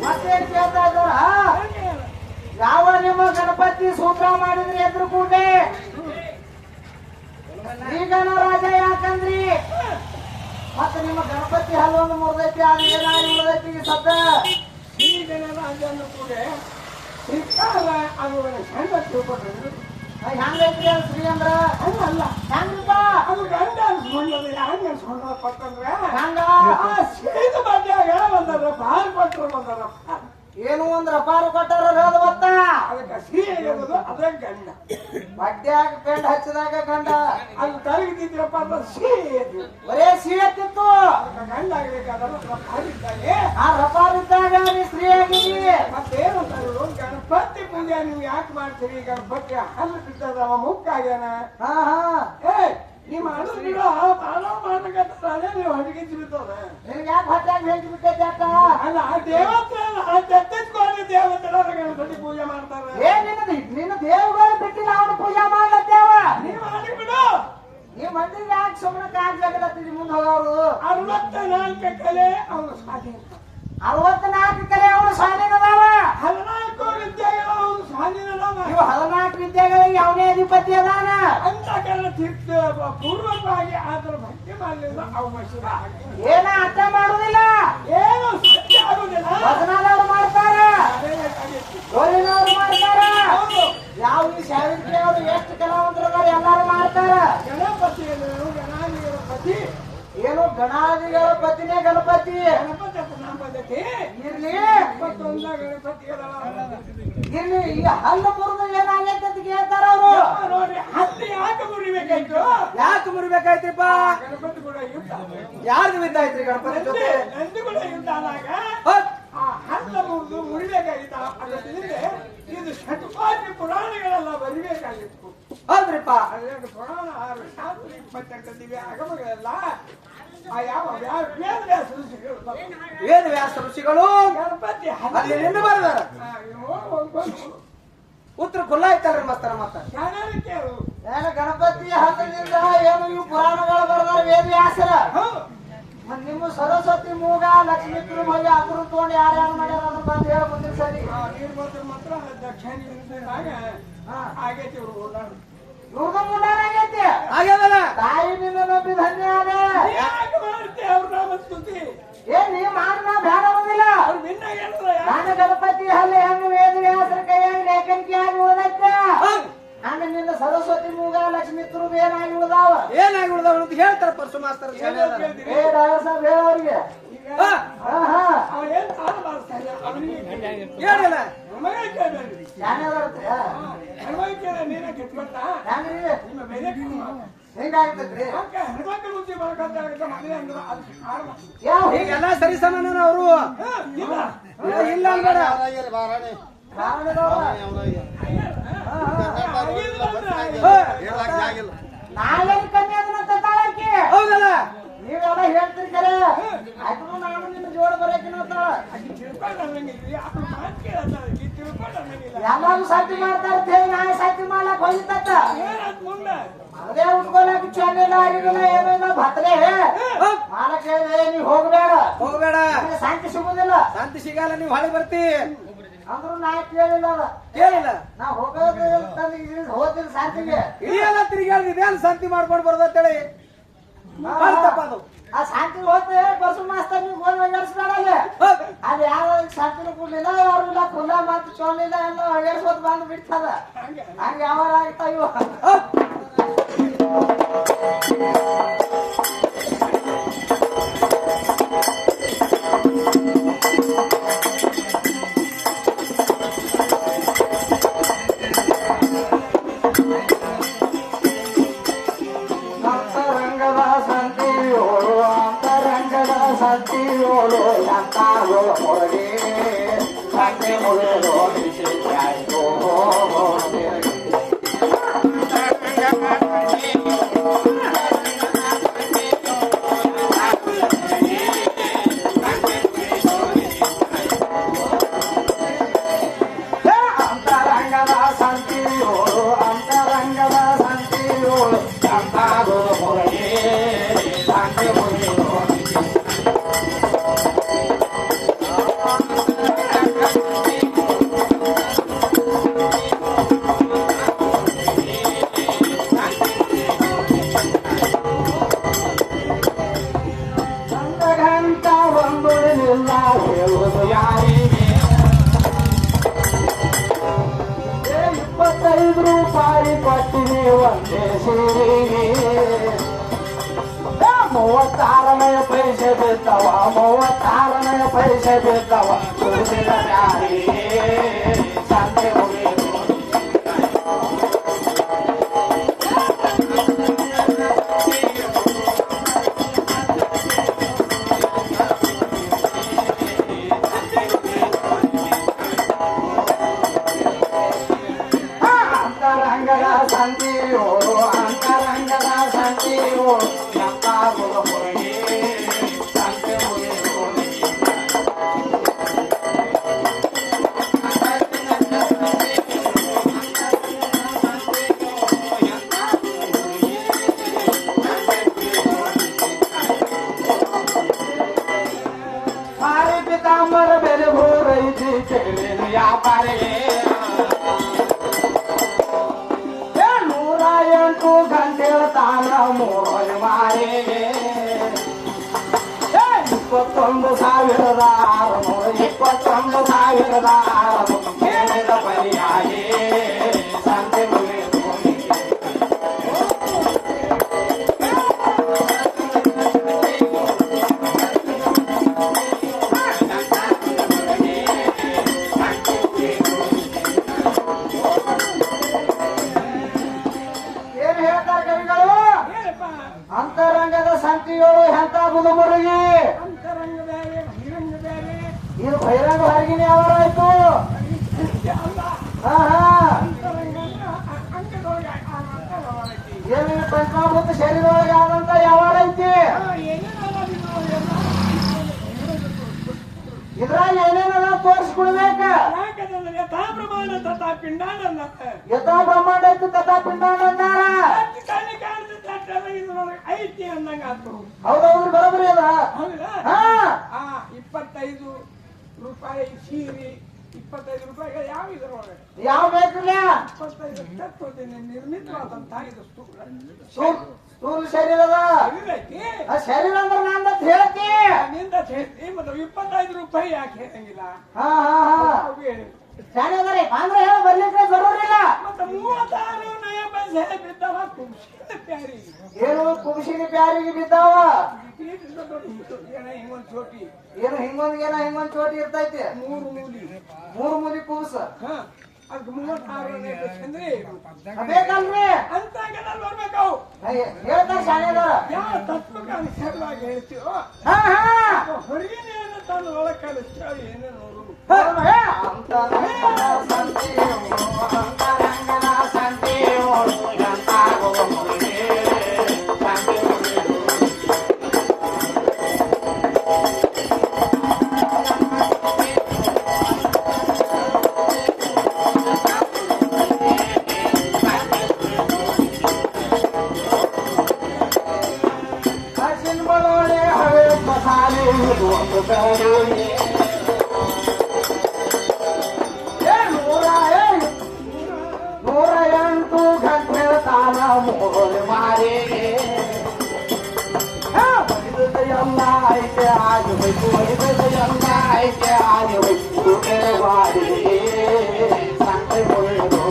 ಮತ್ತೆ ಕೇಳ್ತಾ ಇದ್ದಾರ ಯಾವ ನಿಮ್ಮ ಗಣಪತಿ ಸೂತ್ರ ಮಾಡಿದ್ರಿ ಎದ್ರು ಕೂಡೆ ಈಗನ ರಾಜ ಯಾಕಂದ್ರಿ ಮತ್ತೆ ನಿಮ್ಮ ಗಣಪತಿ ಹಲ್ಲೊಂದು ಮುರಿದೈತಿ ಅದು ಏನಾಗಿ ಮುರಿದೈತಿ ಸದ್ದ ಈಗನ ರಾಜನ ಕೂಡ ಸಿಕ್ಕಾಗ ಅದು ಹೆಂಗ ತಿಳ್ಕೊಟ್ರಿ ಹೆಂಗೈತ್ರಿ ಅದು ಶ್ರೀ ಅಂದ್ರ ಹಂಗಲ್ಲ ಹೆಂಗಪ್ಪ ಅದು ಗಂಡ ಅನ್ಸ್ಕೊಂಡದ ಹೆಂಗ ಅನ್ಸ್ಕೊಂಡ ಕೊಟ್ಟಂದ್ರೆ ಹಂಗ ಸೀದ ಬಡ್ಡಿಯಾಗ ಬಂದಾರ ಬಾಲ್ ಕೊಟ್ಟರು ಬಂದಾರಪ್ಪ ಏನು ಒಂದ್ರ ಅಪಾರ ಕೊಟ್ಟಾರ ಅದು ಗೊತ್ತ ಅದಕ್ಕೆ ಸಿಹಿ ಆಗಿರೋದು ಅದೇ ಗಂಡ ಬಡ್ಡ್ಯಾಗ ಪೆಂಡ್ ಹಚ್ಚಿದಾಗ ಗಂಡ ಅದು ತರಗಿದ್ರಪ್ಪ ಅಂತ ಸಿಹಿ ಬರೇ ಸೀಯತ್ತಿತ್ತು ಅದಕ್ಕೆ ಗಂಡ ಆಗ್ಬೇಕಾದ್ರೆ ಆಗಿದ್ದಾಗೆ ಆ ರಪಾರ್ ಇದ್ದಾಗ ನೀ ಸ್ತ್ರೀ ಆಗಿದ್ದೀವಿ ಮತ್ತೇನಂತಾರು ಗಣಪತಿ ಪೂಜೆ ನೀವು ಯಾಕೆ ಮಾಡ್ತೀರಿ ಗಣಪತಿ ಹಲ್ಲು ಬಿದ್ದದ ಮುಕ್ಕಾಗ್ಯಾನ ಹಾ ಹಾ ಏ ನಿಮ್ಮ ಹಣ್ಣು ಗಿಡ ಬಾಳ ಮಾಡ್ಬೇಕಂತ ನೀವು ಅಡಿಗೆ ತಿಳ್ತದ ನಿನ್ಗೆ ಯಾಕೆ ಹೊಟ್ಟಾಗ ಹೇಳ್ತಿ ಬಿಟ್ಟೈತೆ ಯಾಕ ಅಲ್ಲ ಆ ದೇವತೆ ಆ ತೆತ್ತಿಸ್ಕೊಂಡು ದೇವತೆಲ್ಲ ಗಣಪತಿ ಪೂಜೆ ಮಾಡ್ತಾರೆ ಏ ನಿನ್ನ ದೇವಗಳು ಬಿಟ್ಟು ನಾವು ಪೂಜೆ ಮಾಡ್ಲತ್ತೇವ ನೀವು ಮಾಡಿಬಿಡು ನೀವ್ ಮಂದಿಗೆ ಯಾಕೆ ಸುಮ್ಮನೆ ಕಾಣ್ಲಾಗತ್ತೀರಿ ಮುಂದೆ ಹೋಗೋರು 64 ಕಲೆ ಅವನು ಸ್ವಾಧೀನ 64 ಕಲೆ ಅವನು ಸ್ವಾಧೀನ ಅದಾವ 14 ವಿದ್ಯೆಗಳು ಅವನು ಸ್ವಾಧೀನ ಅದಾವ ನೀವು 14 ವಿದ್ಯೆಗಳಿಗೆ ಅವನೇ ಅಧಿಪತಿ ಅದಾನ ಅಂತ ಕಾರಣ ಪೂರ್ವಕವಾಗಿ ಆದ್ರ ಭಕ್ತಿ ಮಾಡಲಿಲ್ಲ ಅವಶ್ಯ ಏನ ಅರ್ಥ ಮಾಡುದಿಲ್ಲ ಏನು ಸತ್ಯ ಆಗುದಿಲ್ಲ ವಚನದವ್ರು ಮಾಡ್ತಾರ ಗೋರಿನವ್ರು ಮಾಡ್ತಾರ ಯಾವ ಈ ಸಾವಿತ್ರಿ ಅವರು ಎಷ್ಟು ಕೆಲವಂತರು ಎಲ್ಲಾರು ಮಾಡ್ತಾರ ಗಣಪತಿಯನ್ನು ಗಣಾದಿಗಳ ಪತಿ ಏನು ಗಣಾದಿಗಳ ಪತಿನೇ ಗಣಪತಿ ಗಣಪತಿ ಪದ್ಧತಿ ಇರ್ಲಿ 21 ಗಣಪತಿಗಳ ಇರ್ಲಿ ಈಗ ಹಲ್ಲು ಮುರಿದು ಏನಾಗೈತೆ ಅಂತ ಕೇಳ್ತಾರ ಅವರು ನೋಡಿ ಹತ್ತಿ ಯಾಕೆ ಮುರಿಬೇಕಾಯ್ತು ಯಾಕೆ ಮುರಿಬೇಕಾಯ್ತಿಪ್ಪ ಗಣಪತಿ ಕೂಡ ಯುದ್ಧ ಯಾರ್ದು ಬಿದ್ದಾಯ್ತ್ರಿ ಗಣಪತಿ ಜೊತೆ ನಂದು ಕೂಡ ಯುದ್ಧ ಆದಾಗ ಆ ಹಲ್ಲ ಮುರಿದು ಮುರಿಬೇಕಾಗಿತ್ತ ಅದರಿಂದ ಇದು ಷಟ್ಪಾದಿ ಪುರಾಣಗಳೆಲ್ಲ ಬರಿಬೇಕಾಗಿತ್ತು ಹೌದ್ರಿಪ್ಪ ಅದೇನು ಪುರಾಣ 6 ಶಾಸ್ತ್ರ 28 ದಿವ್ಯ ಆಗಮಗಳೆಲ್ಲ ಆ ಯಾವ ವೇದವ್ಯಾಸ ಋಷಿಗಳು ವೇದವ್ಯಾಸ ಋಷಿಗಳು ಗಣಪತಿ ಅಲ್ಲಿ ನಿಂದು ಬರೆದಾರ ಉತ್ತರ ಖುಲ್ಲ ಐತಲ್ರಿ ಮಸ್ತರ ಮತ್ತ ಏನು ಗಣಪತಿ ಹತ್ತದಿಂದ ಏನು ಇವು ಪುರಾಣಗಳು ಬರೆದಾರ ವೇದವ್ಯಾಸರ ನಿಮ್ಮ ಸರಸ್ವತಿ ಮೂಗ ಲಕ್ಷ್ಮೀ ತಿರುಮಲ ಅದ್ರ ತಗೊಂಡು ಯಾರ್ಯಾರು ಮಾಡ್ಯಾರ ಅದನ್ನ ಬಂದು ಹೇಳ ಮುಂದಿನ ಸರಿ ನೀರ್ಬೋದ್ರ ಮಾತ್ರ ದಕ್ಷಿಣ ಆಗೈತಿ ಇವ್ರು ಇವ್ರದ್ದು ಮುಂಡಾನ ಆಗೈತಿ ಆಗ್ಯದಲ್ಲ ತಾಯಿ ನಿನ್ನ ನಂಬಿ ಧನ್ಯ ಯಾಕೆ ಮಾಡ್ತಿ ಅವ್ರ ನಾಮ ಸ್ತುತಿ ಏನ್ ನೀ ಮಾಡಿ ನಾ ಬ್ಯಾಡ ಅನ್ನೋದಿಲ್ಲ ಅವ್ರು ಭಿನ್ನ ನಾನು ಗಣಪತಿ ಹಲ್ಲೆ ಹೆಂಗ ವೇದವ್ಯಾಸರ ಕೈಯಾಗಿ ಲೇಖನಿಕೆ ಆಗಿ ಉಳಿದೈತ ಹಂಗ ನಿನ್ನ ಸರಸ್ವತಿ ಮೂಗ ಲಕ್ಷ್ಮೀ ತುರುಬ ಏನಾಗಿ ಉಳಿದಾವ ಅಂತ ಹೇಳ್ತಾರ ಪರಸು ಮಾಸ್ತರ್ ಹೇಳೋರಿಗೆ ಹೇಳಿಲ್ಲ ಹೆಂಗಾಗ್ತದ್ರಿ ಈಗೆಲ್ಲ ಸರಿ ಸಮಾನ ಅವರು ಇಲ್ಲ ಅನ್ಬೇಡ ನಾಳೆ ಕನ್ಯೆ ಅದನ್ನ ತಾಳಕ್ಕೆ ಹೌದಲ್ಲ ನೀವೆಲ್ಲ ಹೇಳ್ತೀರಿ ಕರೆ ಆದ್ರೂ ನಾನು ನಿನ್ನ ಜೋಡ ಬರಕಿನ ಎಲ್ಲಾರು ಸಾಧ್ಯ ಮಾಡ್ತಾರ ನಾ ಸಾಧ್ಯ ಮಾಡ್ಲಕ್ ಹೋಗಿತ್ತ ಅದೇ ಉಟ್ಕೊಳಕ್ ಚೆನ್ನಿಲ್ಲ ಆಗಿಲ್ಲ ಏನಿಲ್ಲ ಭತ್ರೆ ಮಾಲಕ್ ಹೇಳಿದೆ ನೀವ್ ಹೋಗ್ಬೇಡ ಶಾಂತಿ ಸಿಗುದಿಲ್ಲ ಶಾಂತಿ ಸಿಗಲ್ಲ ನೀವ್ ಹೊಳಿ ಬರ್ತಿ ಅಂದ್ರು ನಾ ಕೇಳಿಲ್ಲ ನಾ ಹೋಗೋದು ಹೋದಿಲ್ಲ ಶಾಂತಿಗೆ ಇಳಿಯಲ್ಲ ತಿರುಗಾಡಿದೆ ಶಾಂತಿ ಮಾಡ್ಕೊಂಡು ಬರೋದಂತೇಳಿ ಆ ಶಾಂತಿ ಹೋಗ್ತದೆ ಬಸು ಮಾಸ್ತರ್ ನೀವು ಗೋಲ್ ಒಗ್ಗಡಿಸ್ಬೇಡಲ್ಲ ಅದು ಯಾವ ಶಾಂತಿನೂ ಕೊಡ್ಲಿಲ್ಲ ಯಾರು ಇಲ್ಲ ಕುಲ್ಲ ಮಾತು ಚೋಲಿಲ್ಲ ಎಲ್ಲ ಒಗ್ಗಡಿಸೋದು ಬಂದು ಬಿಡ್ತದ ಹಂಗೆ ಯಾವ ಆಗ್ತಾವ ಇವು 25 ರೂಪಾಯಿ ಕೊಟ್ಟಿನಿ ಒಂದೇ ಸೀರೆಗೆ 36ನೇ ಪೈಸೆ ಬೀಳ್ತಾವ 36ನೇ ಪೈಸೆ ಬೀಳ್ತಾವ ತುಳಸಿದ ಬ್ಯಾರಿ ಸಂತೆ ಹೋಗಿ ಅಂತರಂಗದ ಸಂತಿಯೋಳು ಅಂತರಂಗದ ಸಂತಿಯೋಳು ಎಂತಾಗುವ ಹೊರಗೆ ಸಂತೆ ಮುಗಿಯೋಳು ಮಾರಿ ಪಿತಾಂಬರ ಬೆಲೆ ಹೋರೈತಿ ಕೇಳಿನ ವ್ಯಾಪಾರಿಗೆ 108 ಗಂಟೆ ತಾನ ಮೂರು ಮಾರಿಗೆ 21,600 ಕೇಳಿದ ಪರಿಯಾಗಿ ಸಂತೆ ಮುಗಿದು ಏನ್ ಹೇಳ್ತಾರೆ ಕವಿಗಳು ಅಂತರಂಗದ ಸಂತಿಯೋಳು ಎಂತ ಬುದುಮುರುಗಿ ಅಂತರಂಗ ಬೇರೆ ಬಹಿರಂಗ ಬೇರೆ ಇದು ಬಹಿರಂಗ ಹೊರಗಿನ ಯಾವಾರಾಯ್ತು ಹಾ ಹಾ ಅಂತರಂಗ ಅಂಗದೊಳಗೆ ಅಂತರವಾಗೈತಿ ಏನು ಪಂಚಮಭೂತ ಶರೀರದೊಳಗೆ ಆದಂತ ಯಾವಾರೈತಿ ಇದ್ರಾಗ ಏನೇನದ ತೋರಿಸ್ಕೊಡ್ಬೇಕ ಯಾಕಂದ್ರೆ ಯಥಾ ಪ್ರಮಾಣ ತಥಾ ಪಿಂಡಾಂಡ ಯಥಾ ಬ್ರಹ್ಮಾಂಡ ಐತಿ ತಥಾ ಪಿಂಡಾಂಡ ಅಂತಾರ ಕಣ್ಣಿ ಕಾಣಿಸುತ್ತೆ ಇದ್ರೊಳಗೆ ಐತಿ ಅಂದಂಗ ಆತು ಹೌದೌದ್ರಿ ಬರೋಬರಿ ಅದ ಹೌದಾ ಹಾ 25 ರೂಪಾಯಿ ಸೀರೆ 25 ರೂಪಾಯಿಗೆ ಯಾವ ಇದ್ರೊಳಗೆ ಯಾವ ಬೇಕ್ರಲ್ಲ 25 ತತ್ವದಿಂದ ನಿರ್ಮಿತವಾದಂತಹ ಇದು ಸ್ಥೂಲ ಸ್ಥೂಲ ಶರೀರದ ಇರೈತಿ ಆ ಶರೀರ ಅಂದ್ರೆ ನಂದತ್ ಹೇಳ್ತಿ ನಿಂದ ಸೇರ್ತಿ ಮತ್ತು 25 ರೂಪಾಯಿ ಯಾಕೆ ಹೇಳಂಗಿಲ್ಲ ಹಾ ಹಾ ಹಾ ಅವು ಹೇಳಿ ಶಾಣೆ ಅದರಿ ಅಂದ್ರೆ ಹೇಳ ಬರ್ಲಿಕ್ಕೆ ಜರೂರಿಲ್ಲ ಮತ್ತೆ 36 ನಯ ಪೈಸೆ ಬಿದ್ದವ ಕುಂಶಿನ ಪ್ಯಾರಿ ಏನು ಕುಂಸಿನ ಪ್ಯಾರಿಗೆ ಬಿದ್ದಾವ ಹಿಂಗೊಂದು ಚೋಟಿ ಏನು ಹಿಂಗೊಂದ್ ಚೋಟಿ ಇರ್ತೈತಿ 3 ಮೂಲಿ ಕೂಸ ಹಾ ಅದಕ್ಕೆ 36ನೇ ಪೈಸೆ ಅಂದ್ರೆ ಬೇಕಲ್ರಿ ಅಂತ ಬರ್ಬೇಕು ಹೇಳ್ತಾರ ಶಾಣೆದಾರ ಯಾವ ತತ್ವಕ್ಕೆ ಅನುಸಾರವಾಗಿ ಹೇಳ್ತೀವೋ ಹಾ ಹಾ ಹೊರಗಿನ ಏನು ತಾನು ಒಳಗೆ ಕಲಿಸ್ತೀವೋ ಏನೇ ನೋಡು ಅಂತರಂಗದ ಸಂತಿಯೋಳು ಎಂತಾಗುವ ಮುರುಗಿ ಸಂತೆ ಮುಗಿದು ಅರ್ಶಿನ ಬಲೋಡೆ ಹಳೆ ಮಸಾಲೆ ಇದು ಒಂದು ಬೇರೆ 108 ಗಂಟೆ ತಾನ ಮೂರು ಮಾರಿಗೆ ಎಲ್ಲ ಐತೆ ಆಗಿ ಹೋಯ್ತು ಎಲ್ಲ ಐತೆ ಆಗಿ ಹೋಯ್ತು ಬಾಡಿಗೆ ಸಂತೆ ಮುಗಿದು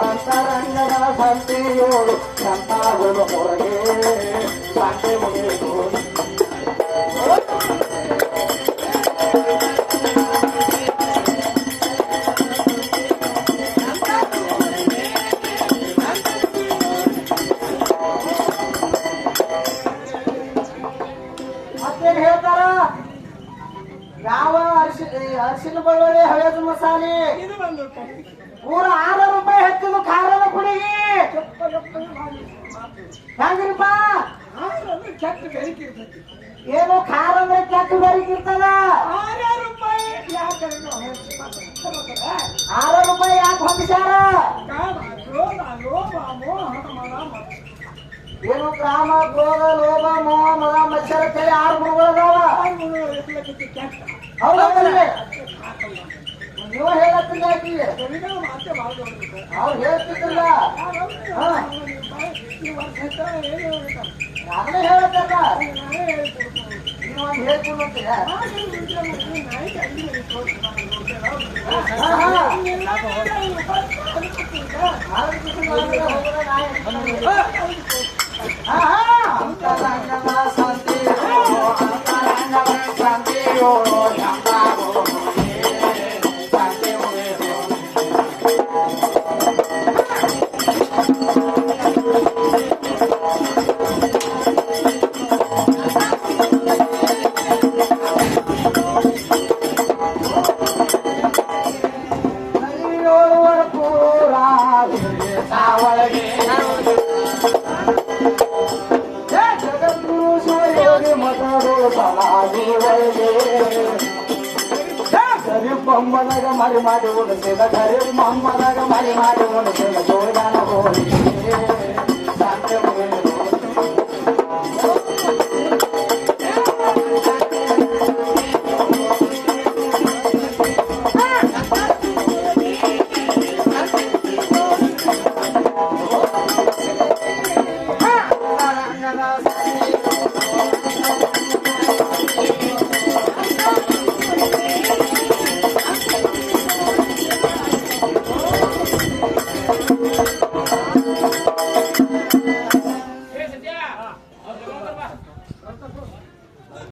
ಅಂತರಂಗದ ಸಂತಿಯೋಳು ಎಂತಾಗುವ ಹೊರಗೆ ಸಂತೆ ಮುಗಿದು ಮತ್ತೇನ್ ಹೇಳ್ತಾರ ಯಾವ ಅರಿಶಿನ ಬೆಳ್ಳುಳ್ಳಿ ಹಳೇದು ಮಸಾಲೆ ಇದು ಬಂದು ಪೂರ 6 ರೂಪಾಯಿ ಹೆಚ್ಚಿನ ಖಾರದ ಪುಡಿಗೆ ಹೆಂಗ್ರಿಪ್ಪ ಕೆಟ್ಟ ಬೆರಿಕೆ ಇರ್ತೈತಿ ಏನು ಖಾರ ಅಂದ್ರೆ ಕೆಟ್ಟ ಬೆರಿಕೆ ಇರ್ತದ 6 ರೂಪಾಯಿ ಯಾಕೆ 6 ರೂಪಾಯಿ ಯಾಕೆ ಹೊಂದಿಸ್ಯಾರ ಲೋಭ ಲೋಭ ಮೋಹ ಮದ ಮತ್ಸರ. ಏನು ಗ್ರಾಮ ಕ್ರೋಧ ಲೋಭ ಮೋಹ ಮದ ಮತ್ಸರ ಅಂತೇಳಿ 6 ಗುಣಗಳು ಅದಾವ ಹೌದಲ್ರಿ ನೀವ ಹೇಳತ್ತಿಲ್ಲ ಆಕಿ ಸರಿಗಳು ಮಾತೆ ಮಾಡ್ಕೊಂಡು ಅವ್ರು ಹೇಳ್ತಿದ್ರಲ್ಲ ಈ ವರ್ಷ ಹೆಚ್ಚಾಗಿ ಏನು ಹೇಳ್ಬೇಕಂತ ನಾನೇ ಹೇಳತ್ತಲ್ಲ ನಾನೇ ಹೇಳ್ತೀನಿ ನೀನು ಒಂದು ಹೇಳ್ಕೊಂಡು ಅಂತೀಯ ಅಂತರಂಗದ ಶಾಂತಿಯೋ ಅಂತರಂಗದ ಶಾಂತಿಯೋ ಎಂಬಾಗೋ ಶಾಂತಿ ಉಳಿದು ನಲಿಯೋವರ ಪೂರ ಸಾವಳಗೆ ಜಗದ್ಗುರು ಶಿವಯೋಗಿ ಮತರು ಸಮಾಧಿ ಒಳಗೆ ಗರಿ ಬೊಮ್ಮದಾಗ ಮರಿ ಮಾಡಿ ಉಳಿಸಿದ ಗರಿ ಬೊಮ್ಮದಾಗ ಮರಿ ಮಾಡಿ ಉಳಿಸಿದ ಜೋಡಾನ ಹೋಗಿ ಶಾಂತಿ ಮುಗಿದು